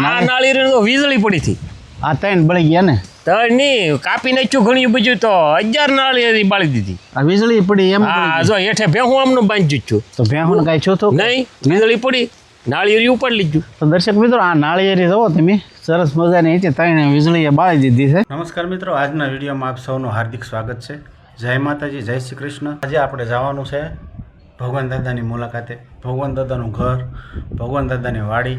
આ નાળિયેરી તો વીજળી પડી હતી. આ ત્રણ બળી ગયા ને? તળ નહીં, કાપી નાખ્યું ઘણી બીજું તો 1000 નાળિયેરી બાળી દીધી. આ વીજળી પડી એમ? હા, જો હેઠે ભેહું આમનું બાંધ્યું છું. તો ભેહું કાંઈ છો તો નહીં, વીજળી પડી, નાળિયેરી ઉપર લીધું. તો દર્શક મિત્રો, આ નાળિયેરી જોવો તમે, સરસ મજાની હતી, ત્રણે વીજળીએ બાળી દીધી છે. નમસ્કાર મિત્રો, આજના વિડીયોમાં આપ સૌનું હાર્દિક સ્વાગત છે. જય માતાજી, જય શ્રી કૃષ્ણ. આજે આપણે જવાનું છે ભગવાન દાદાની મુલાકાતે. ભગવાન દાદાનું ઘર, ભગવાન દાદાની વાડી,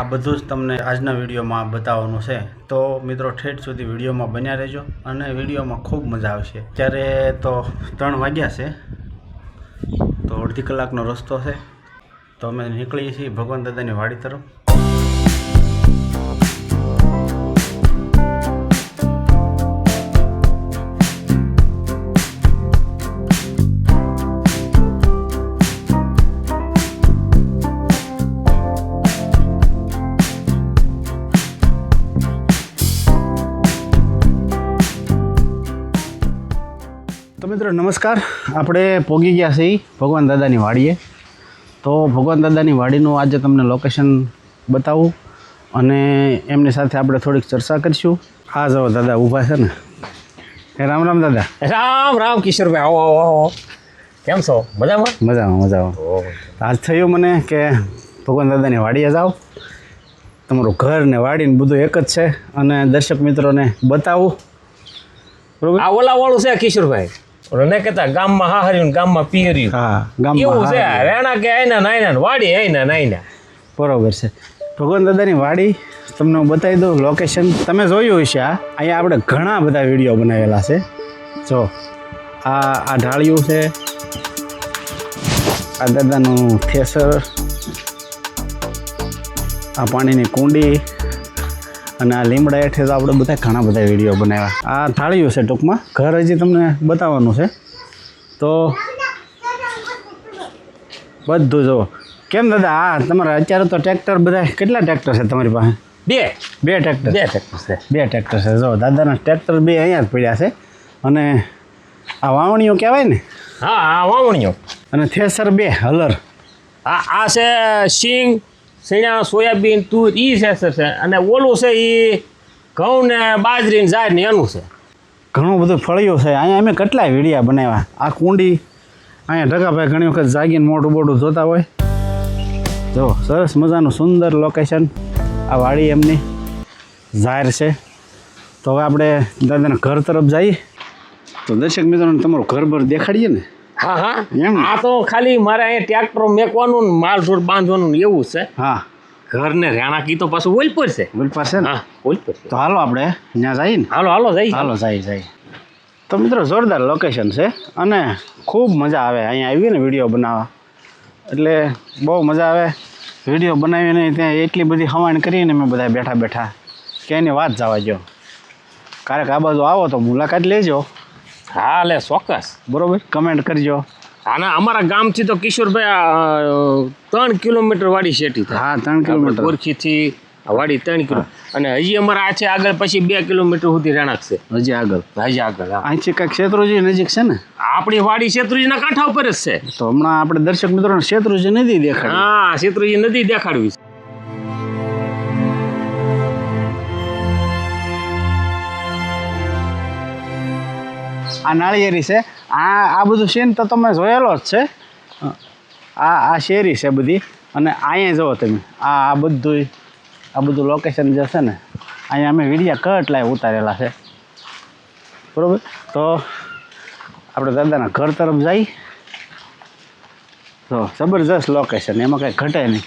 આ બધું જ તમને આજના વિડીયોમાં બતાવવાનું છે. તો મિત્રો, ઠેઠ સુધી વિડીયોમાં બન્યા રહેજો અને વિડીયોમાં ખૂબ મજા આવશે. અત્યારે તો 3 વાગ્યા છે, તો અડધી કલાકનો રસ્તો છે. તો અમે નીકળીએ છીએ ભગવાન દાદાની વાડી તરફ. તો મિત્રો નમસ્કાર, આપણે પહોંચી ગયા છીએ ભગવાન દાદાની વાડીએ. તો ભગવાન દાદાની વાડીનું આજે તમને લોકેશન બતાવું અને એમની સાથે આપણે થોડીક ચર્ચા કરીશું. આ જાઓ દાદા ઊભા છે ને. રામ રામ દાદા. રામ રામ કિશોરભાઈ, આવો આવો આવો. કેમ છો? મજામાં? મજામાં મજામાં. આજ થયું મને કે ભગવાન દાદાની વાડીએ જાઓ. તમારું ઘર ને વાડી ને બધું એક જ છે અને દર્શક મિત્રોને બતાવું. બરોબર? આ ઓલાવાળું છે કિશોરભાઈ, ને કહેતા ગામમાં હાહર્યું ગામમાં પિયર્યું. હા, એવું ગામમાં છે. રેણા કે આઈના નાઈના વાડી આઈના નાઈના. બરોબર છે. ભગવાન દાદાની વાડી તમને હું બતાવી દઉં. લોકેશન તમે જોયું હશે. અહીંયા આપણે ઘણા બધા વિડીયો બનાવેલા છે. જો આ ઢાળિયું છે, આ દાદાનું થેસર, આ પાણીની કુંડી અને આ લીમડા હેઠે તો આપણે બધા ઘણા બધા વિડીયો બનાવ્યા. આ ઢાળિયું છે ટૂંકમાં. ઘર હજી તમને બતાવવાનું છે. તો બધું જુઓ. કેમ દાદા, આ તમારા અત્યારે તો ટ્રેક્ટર બધા કેટલા ટ્રેક્ટર છે તમારી પાસે? બે ટ્રેક્ટર છે. બે ટ્રેક્ટર છે. જો દાદાના ટ્રેક્ટર બે અહીંયા જ પડ્યા છે. અને આ વાવણીઓ કહેવાય ને? હા, આ વાવણીઓ. અને થેસર 2 હલર. આ છે સિંગ, સૈણા, સોયાબીન, તુર, ઈ થેસર છે. અને ઓલું છે એ ઘઉં ને બાજરી ને જાર ને એનું છે. ઘણું બધું ફળિયું છે. અહીંયા અમે કેટલાય વિડીયા બનાવ્યા. આ કુંડી અહીંયા ઢગાભાઈ ઘણી વખત જાગીને મોટું બોટું જોતા હોય. જો સરસ મજાનું સુંદર લોકેશન. આ વાડી એમની જાહેર છે. તો હવે આપણે દાદાના ઘર તરફ જઈએ. તો દર્શક મિત્રોને તમારું ઘર ભર દેખાડીએ ને. હા હા, એમ? આ તો ખાલી મારે અહીંયા ટ્રેક્ટર મેકવાનું ને માલ ઢોર બાંધવાનું ને એવું છે. હા, ઘર ને રેણા કી તો પાછું ઓલ પર છે. બોલ પાસે ને. હા, ઓલ પર છે. તો હાલો આપણે ત્યાં જઈએ ને. હાલો હાલો જઈ. હાલો જઈએ. તો મિત્રો જોરદાર લોકેશન છે અને ખૂબ મજા આવે અહીંયા આવીને વિડીયો બનાવવા. એટલે બહુ મજા આવે. વિડીયો બનાવીને ત્યાં એટલી બધી હવાણ કરીને મેં બધા બેઠા બેઠા કે એની વાત જવા જો. ક્યારેક આ બાજુ આવો તો મુલાકાત લેજો. હા, લે ચોક્કસ. બરોબર, કમેન્ટ કરજો. અને અમારા ગામથી તો કિશોરભાઈ 3 કિલોમીટર વાડી શેટી થાય. હા, 3 કિલોમીટર. કોરખીથી વાડી 3 કિલો. અને હજી અમારા આ છે આગળ પછી 2 કિલોમીટર સુધી રહેણાંક છે. હજી આગળ. હા. અહીંથી કાંઈક શેત્રુંજી નજીક છે ને? આપણી વાડી શેત્રુંજીના કાંઠા ઉપર જ છે. તો હમણાં આપણે દર્શક મિત્રોને શેત્રુંજી નદી દેખાડી. હા, શેત્રુંજી નદી દેખાડવી છે. આ નાળિયેરી છે. આ બધું સીન તો તમે જોયેલો જ છે. આ શેરી છે બધી. અને અહીંયા જુઓ તમે, આ બધું લોકેશન જે છે ને, અહીંયા અમે વિડીયા કેટલાય ઉતારેલા છે. બરાબર. તો આપણે દાદાના ઘર તરફ જઈ. તો જબરજસ્ત લોકેશન, એમાં કંઈ ઘટે નહીં.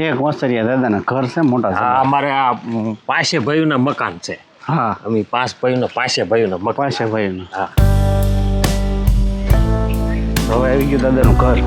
એક વસ્તરિયા દાદાના ઘર છે મોટા. હા, અમારે આ પાસે ભાઈઓના મકાન છે. હા, અમે 5 ભાઈઓના પાસે ભાઈઓના મકાન. પાસે ભાઈનું. હા. હવે આવી ગયું દાદાનું ઘર.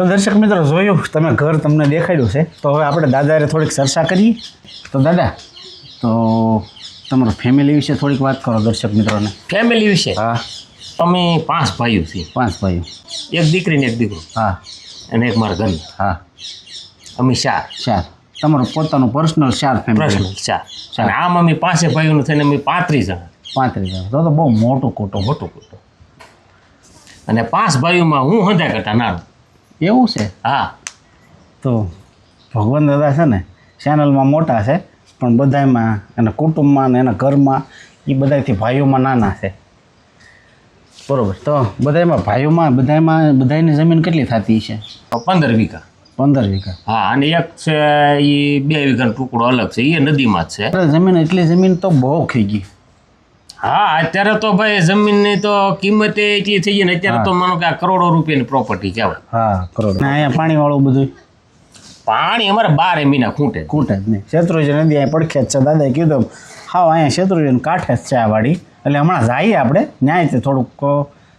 તો દર્શક મિત્રો જોયું તમે ઘર તમને દેખાડ્યું છે, તો હવે આપણે દાદાએ થોડીક ચર્ચા કરીએ. તો દાદા, તો તમારો ફેમિલી વિશે થોડીક વાત કરો દર્શક મિત્રોને. ફેમિલી વિશે હા, અમે 5 ભાઈઓ છીએ. 5 ભાઈઓ. એક દીકરી ને એક દીકરો, હા અને એક મારા ઘર. હા, અમે 4. 4. તમારું પોતાનું પર્સનલ 4 ફેમિલી. પ્રશ્ન 4. અને આમ અમે 5 ભાઈઓનું થઈને અમે 35 જણા. 35 જણા. તો બહુ મોટું કુટુંબ. મોટું કુટુંબ. અને 5 ભાઈઓમાં હું હંધા કરતા નાનો. એવું છે? હા. તો ભગવાન દાદા છે ને ચેનલમાં મોટા છે, પણ બધામાં એના કુટુંબમાં ને એના ઘરમાં એ બધાથી ભાઈઓમાં નાના છે. બરોબર. તો બધામાં ભાઈઓમાં બધાની જમીન કેટલી થતી છે? 15 વીઘા. 15 વીઘા. હા, અને એક છે એ 2 વીઘાનો ટુકડો અલગ છે, એ નદીમાં જ છે. જમીન એટલી જમીન તો બહુ થઈ ગઈ. હા, અત્યારે તો ભાઈ જમીનની તો કિંમત એટલી થઈ ગઈ ને, અત્યારે તો માનો કે આ કરોડો રૂપિયાની પ્રોપર્ટી કહેવાય. હા, કરોડ. અહીંયા પાણીવાળું બધું પાણી અમારે 12 મહિના ખૂંટે જ નહીં. શેત્રુંજી નદી અહીંયા પડખે જ છે. દાદાએ કીધું હા અહીંયા શેત્રુંજીને કાંઠે જ છે આ વાડી. એટલે હમણાં જઈએ આપણે ન્યાય થોડુંક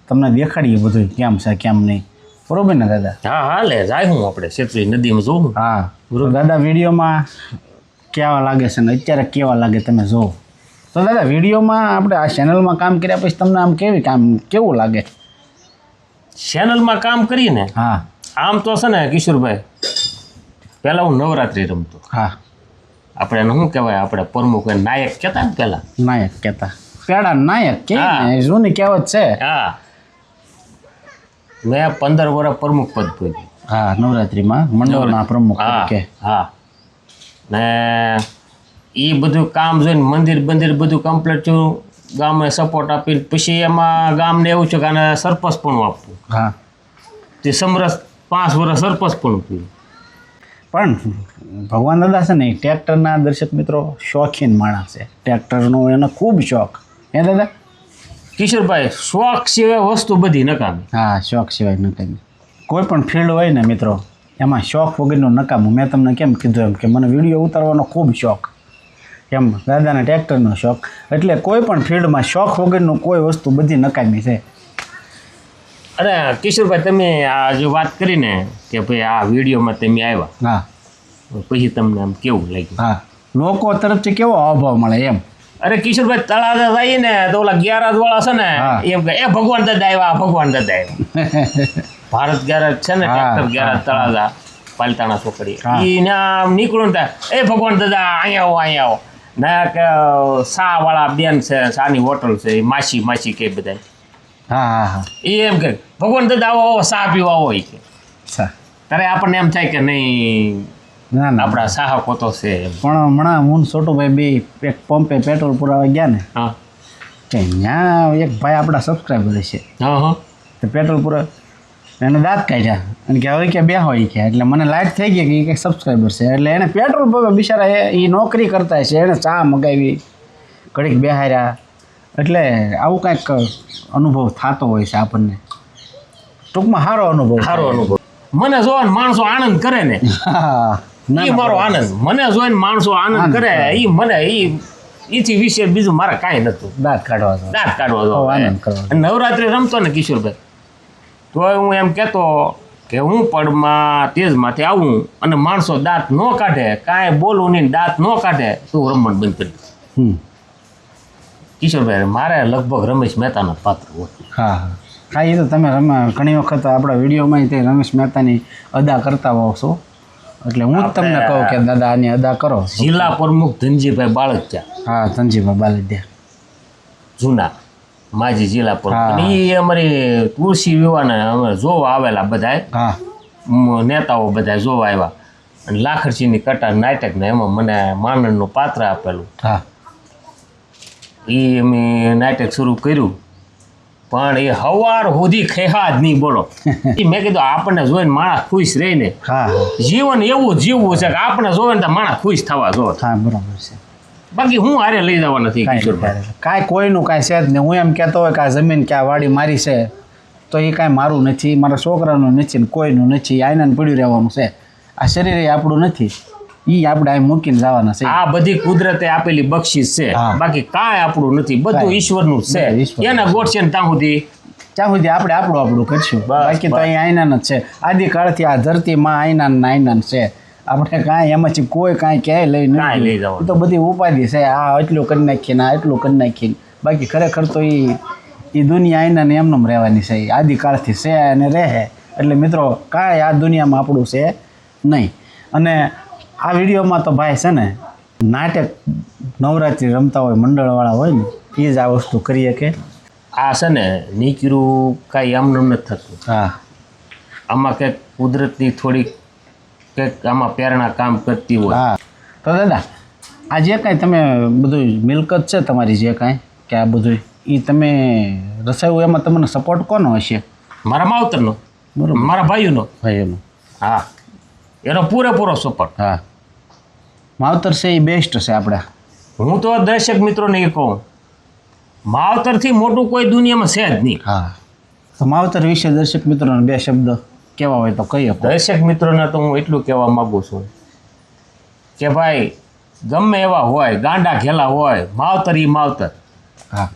તમને દેખાડીએ બધું કેમ છે કેમ નહીં. બરોબર ને દાદા? હા હા, લે જાય હું આપણે શેત્રુંજી નદીમાં જોઉં. હા બરોબર. દાદા વિડીયોમાં કેવા લાગે છે ને અત્યારે કેવા લાગે તમે જુઓ. તો દાદા વિડીયોમાં આપણે આ ચેનલમાં કામ કર્યા પછી તમને આમ કેવું લાગે? ચેનલમાં કામ કરીને હા, આમ તો છે ને કિશોરભાઈ, પહેલાં હું નવરાત્રિ રમતો. હા, આપણે એને શું કહેવાય, આપણે પ્રમુખ નાયક કહેતા ને પહેલાં. નાયક કહેતા. પેડા નાયક કે હા. જૂની કહેવત છે. હા, મેં 15 વર્ષ પ્રમુખ પદ ભોગ્યું. હા, નવરાત્રિમાં મંડળના પ્રમુખ હા તરીકે. હા, ને એ બધું કામ જોઈને મંદિર બધું કમ્પ્લીટ થયું, ગામને સપોર્ટ આપીને પછી એમાં ગામને એવું છે કે આને સરપંચ પણ આપવું. હા, તે સમરસ 5 વર્ષ સરપંચ પણ પીવું. પણ ભગવાન દાદા છે ને એ ટ્રેક્ટરના દર્શક મિત્રો શોખીન માણસ છે. ટ્રેક્ટરનો એને ખૂબ શોખ. હે દાદા? કિશોરભાઈ, શોખ સિવાય વસ્તુ બધી નકામી. હા, શોખ સિવાય નકામી. કોઈ પણ ફિલ્ડ હોય ને મિત્રો, એમાં શોખ વગરનું નકામું. મેં તમને કેમ કીધું એમ કે મને વિડીયો ઉતારવાનો ખૂબ શોખ, એમ દાદાને ટ્રેક્ટરનો શોખ. એટલે કોઈ પણ ફિલ્ડમાં શોખ વગરનું કોઈ વસ્તુ બધી નકામી છે. અરે કિશોરભાઈ, તમે આ જે વાત કરીને કે ભાઈ આ વિડીયોમાં તમે આવ્યા, હા પછી તમને આમ કેવું લાગ્યું? હા, લોકો તરફથી કેવો અભાવ મળે એમ. અરે કિશોરભાઈ, તળાજા જઈએ ને તો ઓલા 11 વાળા છે ને હા. એમ કે એ ભગવાન દાદા આવ્યા, ભગવાન દાદા આવ્યા. ભારત ગેરેજ છે ને, હા, ટ્રેક્ટર ગેરેજ હા, તળાજા પાલતાણા છોકરી, હા. એ આમ નીકળું ને એ ભગવાન દાદા અહીંયા આવો ના કે શા વાળા બેન છે, શાની હોટલ છે, એ માસી કે બધા હા હા હા. એ એમ કે ભગવાન દાદા આવો શા પીવા આવો એ કે. અચ્છા. ત્યારે આપણને એમ થાય કે નહીં, ના ના. આપણા સાહકો તો છે એમ. પણ હમણાં હું ને છોટુભાઈ બે એક પંપે પેટ્રોલ પુરાવા ગયા ને, હા કે ત્યાં એક ભાઈ આપણા સબસ્ક્રાઈબર છે. હા હા. તો પેટ્રોલ પૂરા એને દાંત કાઢ્યા અને કે હવે કે બે હોય કે, એટલે મને લાઈટ થઈ ગઈ કે એ કંઈક સબસ્ક્રાઈબર છે. એટલે એને પેટ્રોલ પંપે બિચારા એ નોકરી કરતા છે, એને ચા મગાવી, ઘડીક બેહાર્યા. એટલે આવું કાંઈક અનુભવ થતો હોય છે આપણને. ટૂંકમાં સારો અનુભવ. સારો અનુભવ. મને જોઈને માણસો આનંદ કરે ને, હા, એ મારો આનંદ. મને જોઈને માણસો આનંદ કરે, એ મને એથી વિશે બીજું મારે કાંઈ નતું. દાંત કાઢવા દો. દાંત કાઢવા દો. આનંદ કરવા દો. નવરાત્રિ રમતો ને કિશોરભાઈ, તોય હું એમ કહેતો કે હું પડમાં તેજમાંથી આવું અને માણસો દાંત ન કાઢે, કાંઈ બોલવું નહીં, દાંત ન કાઢે, તું રમવાનું બંધ કરી દે. હમ. કિશોરભાઈ, મારે લગભગ રમેશ મહેતાના પાત્ર હોય. હા હા હા. એ તો તમે ઘણી વખત આપણા વિડીયોમાં તે રમેશ મહેતાની અદા કરતા હોવ છો, એટલે હું જ તમને કહું કે દાદા આની અદા કરો. જિલ્લા પ્રમુખ ધનજીભાઈ બાળકિયા. હા, ધનજીભાઈ બાલદિયા જૂના માજી જિલ્લા હા. પ્રમુખ. એ અમારી તુલસી વિવાહને અમે જોવા આવેલા બધા હા નેતાઓ બધા જોવા આવ્યા, અને લાખરસિંહની કટા નાટકને એમાં મને માનનનું પાત્ર આપેલું. હા. એ અમે નાટક શરૂ કર્યું, પણ એ હવાર સુધી ખેહા જ નહીં બોલો. એ મેં કીધું આપણને જોઈને માણસ ખુશ રહીને, હા જીવન એવું જીવવું છે કે આપણે જોવે ને તો માણસ ખુશ થવા જોવે. હા, બરાબર છે. બાકી હું હારે લઈ જવા નથી કિશોરભાઈ. કાંઈ કોઈનું કાંઈ છે જ નહીં. હું એમ કહેતો હોય કે આ જમીન કે આ વાડી મારી છે, તો એ કાંઈ મારું નથી, મારા છોકરાનું નથી, ને કોઈનું નથી. આયનાને પડ્યું રહેવાનું છે. આ શરીર એ આપણું નથી, એ આપણે અહીં મૂકીને જવાના છે. આ બધી કુદરતે આપેલી બક્ષિસ છે, હા. બાકી કાંઈ આપણું નથી, બધું કાંઈ. ઈશ્વરનું બધું છે. ઈશ્વરનું એને ગોઠશે ને ત્યાં સુધી ત્યાં સુધી આપણે આપણું કરશું. બાકી તો અહીં આઈનાન જ છે. આદિકાળથી આ ધરતીમાં આઈનાન છે. આપણે કાંઈ એમાંથી કોઈ કાંઈ ક્યાંય લઈ લઈ નથી. જવાનું. તો બધી ઉપાધિ છે. આ એટલું કરી નાખીને આ એટલું કરી નાખીને બાકી ખરેખર તો એ દુનિયા આઈનાને એમનેમ રહેવાની છે. એ આદિકાળથી છે અને રહે. એટલે મિત્રો કાંઈ આ દુનિયામાં આપણું છે નહીં. અને આ વિડીયોમાં તો ભાઈ છે ને નાટક નવરાત્રિ રમતા હોય મંડળવાળા હોય ને એ જ આ વસ્તુ કરીએ કે આ છે ને નીકળ્યું કાંઈ એમને નથી થતું. હા આમાં કંઈક કુદરતની થોડીક કંઈક આમાં પ્રેરણા કામ કરતી હોય. હા તો દાદા આ જે કાંઈ તમે બધું મિલકત છે તમારી જે કાંઈ કે આ બધું એ તમે રસાયું એમાં તમને સપોર્ટ કોનો હશે? મારા માવતરનો, બરોબર. મારા ભાઈઓનો. ભાઈઓનો. હા, એનો પૂરેપૂરો સપોર્ટ. હા માવતર છે એ બેસ્ટ છે આપણે. હું તો દર્શક મિત્રોને એ કહું, માવતરથી મોટું કોઈ દુનિયામાં છે જ નહીં. હા તો માવતર વિશે દર્શક મિત્રોને બે શબ્દ કેવા હોય તો કહીએ. દર્શક મિત્રોને તો હું એટલું કહેવા માગું છું કે ભાઈ ગમે એવા હોય, ગાંડા ઘેલા હોય, માવતર ઈ માવતર. હા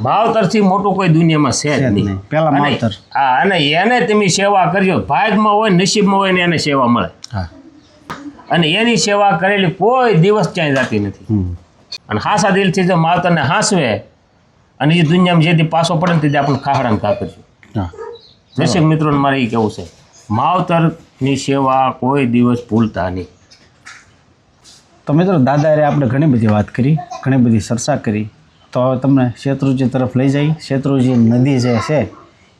માવતરથી મોટું કોઈ દુનિયામાં છે જ નહીં. પેલા અને- માવતર. હા, અને એને તમે સેવા કરજો. ભાગમાં હોય, નસીબમાં હોય ને એને સેવા મળે. હા અને એની સેવા કરેલી કોઈ દિવસ ક્યાંય જતી નથી. અને હાસા દિલથી જો માવતરને હાંસવે અને એ દુનિયામાં જેથી પાછો પડે ને તેથી આપણે ખાહડાને ખા કરશું. હા દર્શક મિત્રોને મારે એ કહેવું છે, માવતરની સેવા કોઈ દિવસ ભૂલતા નહીં. તો મિત્રો દાદાએ આપણે ઘણી બધી વાત કરી, ઘણી બધી ચર્ચા કરી. તો હવે તમને શેત્રુંજી તરફ લઈ જઈ. શેત્રુંજી નદી જે છે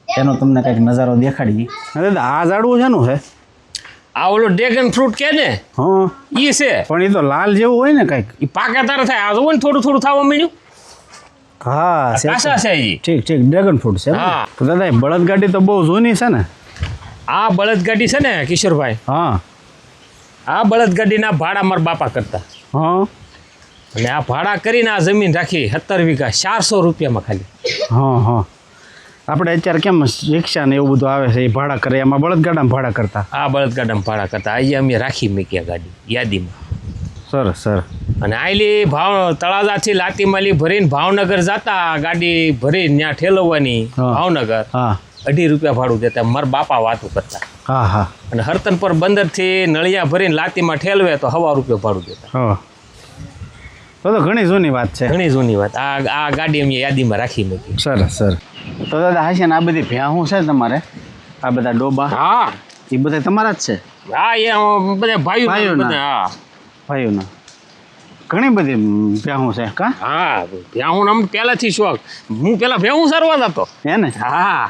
એનો તમને કંઈક નજારો દેખાડી. દાદા આ ઝાડવું શેનું છે? આ ઓલો ડ્રેગન ફ્રૂટ કે ને હા એ છે. પણ એ તો લાલ જેવું હોય ને કંઈક. એ પાકે તારે થાય. આ જોવો ને થોડું થોડું થવા માંડ્યું. હા કાસા છે એ. ઠીક ડ્રેગન ફ્રૂટ છે. હા. તો દાદા એ બળદગાડી તો બહુ જૂની છે ને? આ બળદગાડી છે ને કિશોરભાઈ, હા આ બળદગાડીના ભાડા મારા બાપા કરતા. હા અને આ ભાડા કરીને આ જમીન રાખી 17 વીઘા 400 રૂપિયામાં ખાલી. હા હા આપણે અત્યારે કેમ રિક્ષા ને એવું બધું આવે છે એ ભાડા કરે, એમાં બળદગાડામાં ભાડા કરતા. આ બળદગાડામાં ભાડા કરતા. અહીંયા અમે રાખી મૂક્યા ગાડી યાદીમાં. સરસ સરસ. અને આયલી તળાજાથી લાતીમાલી ભરીને ભાવનગર જતા, ગાડી ભરીને ત્યાં ઠેલવવાની. હા. ભાવનગર હા 2.5 રૂપિયા ભાડું દેતા. મારા બાપા વાતું કરતા. હા હા અને હરતનપર બંદરથી નળિયા ભરીને લાતીમાં ઠેલવે તો 1.5 રૂપિયા ભાડું દેતા. હા તો ઘણી જૂની વાત છે. ઘણી જૂની વાત. આ ગાડી અમે યાદીમાં રાખી મૂકી. સરસ સરસ. તો દાદા હશે ને આ બધી ભ્યાહું છે તમારે? આ બધા ડોબા હા એ બધા તમારા જ છે? હા, એ બધા ભાઈઓ ભાઈઓના. બધા. હા ભાઈઓના ઘણી બધી ભ્યાહું છે કા? હા, ભેહું આમ પહેલાથી શોખ. હું પેલા ભેહું સરવા જતો. હે ને? હા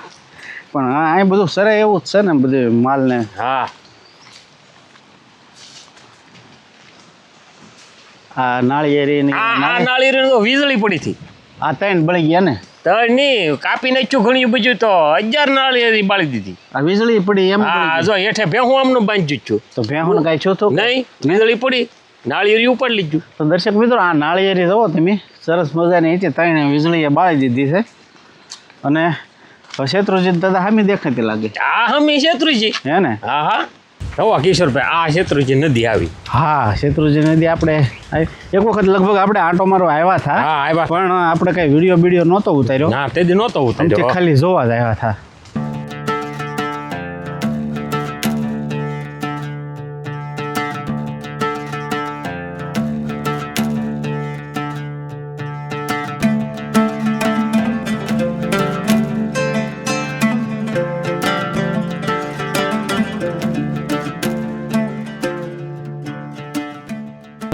પણ આ અહીં બધું સરે એવું જ છે ને બધું માલને. હા. આ નાળિયેરી ને આ નાળિયેરી તો વીજળી પડી હતી. આ ત્રણ બળી ગયા ને? તળની કાપી નાખ્યું ઘણી બધું તો 1000 નાળિયેરી બાળી દીધી. આ વીજળી પડી એમ હા, પડી ગઈ. જો હેઠે ભેહું આમનું બાંધી છું. તો ભેહું કાંઈ છો તો નહીં, વીજળી પડી, નાળિયેરી ઉપર લીધું. તો દર્શક મિત્રો આ નાળિયેરી જુઓ તમે, સરસ મજાની હતી. ત્રણે વીજળીએ બાળી દીધી છે. અને શેત્રુજી દાદા સામે દેખાતી લાગે. આ હમી શેત્રુજી. હે ને? હા હા. રવા કિશોરભાઈ, આ શેત્રુજી નદી આવી. હા શેત્રુજી નદી આપણે એક વખત લગભગ આપણે આંટો મારો આવ્યા હતા. હા, આવ્યા. પણ આપણે કઈ વિડીયો નહોતો ઉતાર્યો. ના, તે દી નહોતો આમથી ઉતાર્યો. ખાલી જોવા જ આવ્યા હતા.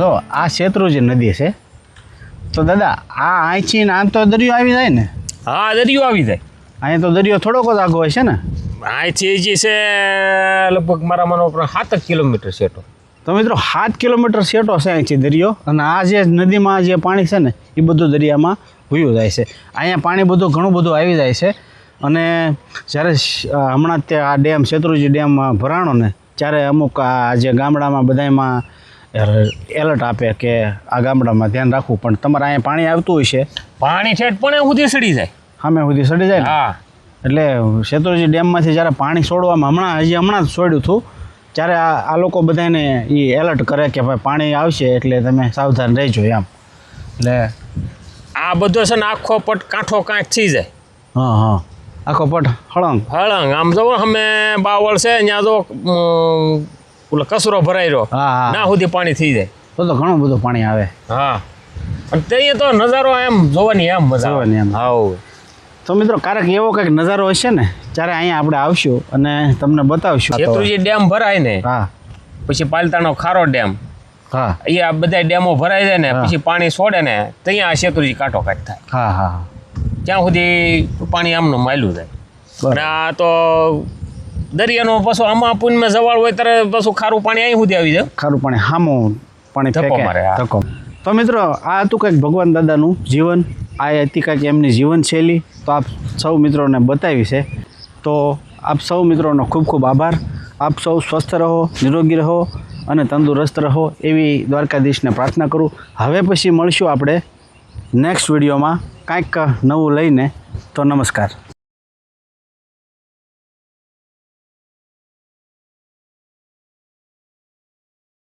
જો આ શેત્રુજી નદી છે. તો દાદા આ અહીંથી ને આમ તો દરિયો આવી જાય ને? હા, દરિયો આવી જાય. અહીંયા તો દરિયો થોડોક જ આગો હોય છે ને? અહીંથી જે છે લગભગ મારા માનો 7 કિલોમીટર સેટો. તો મિત્રો 7 કિલોમીટર સેટો છે અહીંથી દરિયો. અને આ જે નદીમાં જે પાણી છે ને એ બધું દરિયામાં વયું જાય છે. અહીંયા પાણી બધું ઘણું બધું આવી જાય છે. અને જ્યારે હમણાં તે આ ડેમ શેત્રુજી ડેમ ભરાણો ને ત્યારે અમુક આ જે ગામડામાં બધામાં એલર્ટ આપે કે આ ગામડામાં ધ્યાન રાખવું. પણ તમારે અહીંયા પાણી આવતું હોય છે, પાણી ઠેઠ પણ સુધી સડી જાય. સામે સુધી સડી જાય ને? હા. એટલે શેત્રુજી ડેમમાંથી જ્યારે પાણી છોડવામાં હમણાં જ છોડ્યું હતું ત્યારે આ લોકો બધાને એ એલર્ટ કરે કે ભાઈ પાણી આવશે એટલે તમે સાવધાન રહેજો એમ. એટલે આ બધો છે ને આખો પટ કાંઠો કાંઠ થઈ જાય. હા હા આખો પટ હળંગ. આમ જો અમે બાવળ છે ત્યાં જો ઓલો કચરો ભરાઈ રહ્યો હા હા ના સુધી પાણી થઈ જાય. તો ઘણું બધું પાણી આવે. હા અને તે તો નજારો એમ જોવાની એમ મજા આવે. જોવાની એમ. હા તો મિત્રો ક્યારેક એવો કંઈક નજારો હશે ને ત્યારે અહીંયા આપણે આવશું અને તમને બતાવશું. શેત્રુંજી ડેમ ભરાય ને હા પછી પાલતાનો ખારો ડેમ હા અહીંયા બધા ડેમો ભરાય જાય ને હા. પછી પાણી છોડે ને ત્યાં શેત્રુંજી કાંટો કાઢ થાય. હા હા ત્યાં સુધી પાણી આમનું માયલું જાય. બરાબર. અને આ તો દરિયાનો પાછું આમાં પૂનમાં જવાળ હોય ત્યારે પાછું ખારું પાણી અહીં સુધી આવી જાય. ખારું પાણી હામું પાણી ધક્કો ફેંકે. મારે, હા. ધક્કો. તો મિત્રો આ હતું કંઈક ભગવાન દાદાનું જીવન, આ હતી કંઈક એમની જીવનશૈલી, તો આપ સૌ મિત્રોને બતાવી છે. તો આપ સૌ મિત્રોનો ખૂબ ખૂબ આભાર. આપ સૌ સ્વસ્થ રહો, નિરોગી રહો અને તંદુરસ્ત રહો એવી દ્વારકાધીશને પ્રાર્થના કરું. હવે પછી મળશું આપણે નેક્સ્ટ વિડીયોમાં કાંઈક નવું લઈને. તો નમસ્કાર.